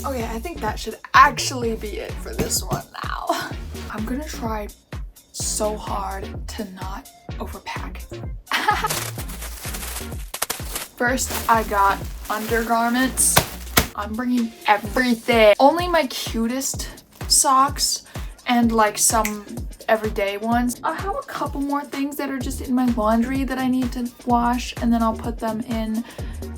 Okay, I think that should actually be it for this one now. I'm gonna try so hard to not overpack. First, I got undergarments. I'm bringing everything. Only my cutest socks and like some everyday ones. I have a couple more things that are just in my laundry that I need to wash, and then I'll put them in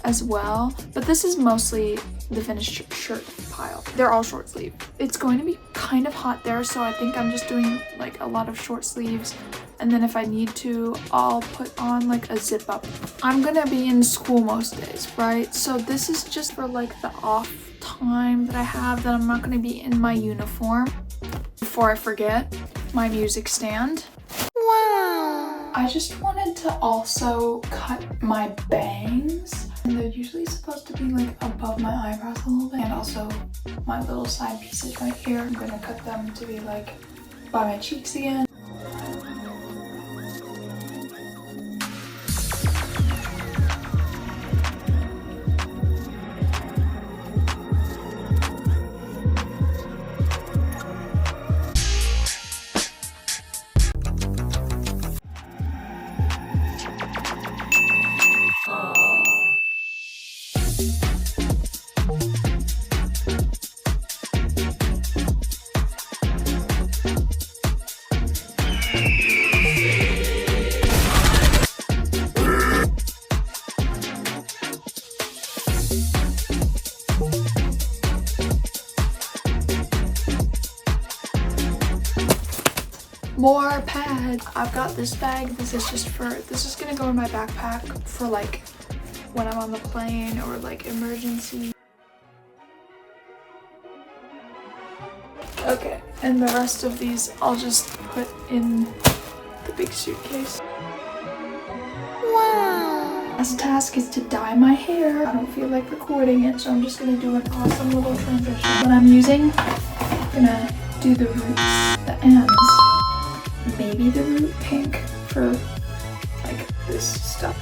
as well. But this is mostly the finished shirt pile. They're all short sleeve. It's going to be kind of hot there, so I think I'm just doing like a lot of short sleeves, and then if I need to, I'll put on like a zip up. I'm gonna be in school most days, right? So this is just for like the off time that I have that I'm not gonna be in my uniform. Before I forget, my music stand. Wow! I just wanted to also cut my bangs. And they're usually supposed to be like above my eyebrows a little bit. And also my little side pieces right here. I'm gonna cut them to be like by my cheeks again. More pads. I've got this bag. This is gonna go in my backpack for like when I'm on the plane or like emergency. Okay, and the rest of these I'll just put in the big suitcase. Wow. Last task is to dye my hair. I don't feel like recording it, so I'm just gonna do an awesome little transition. What I'm using, I'm gonna do the roots, the ends. Maybe the root pink for like this stuff.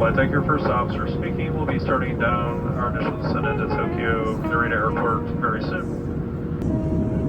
Flight deck, your first officer speaking. We'll be starting down our initial descent into Tokyo Narita Airport very soon.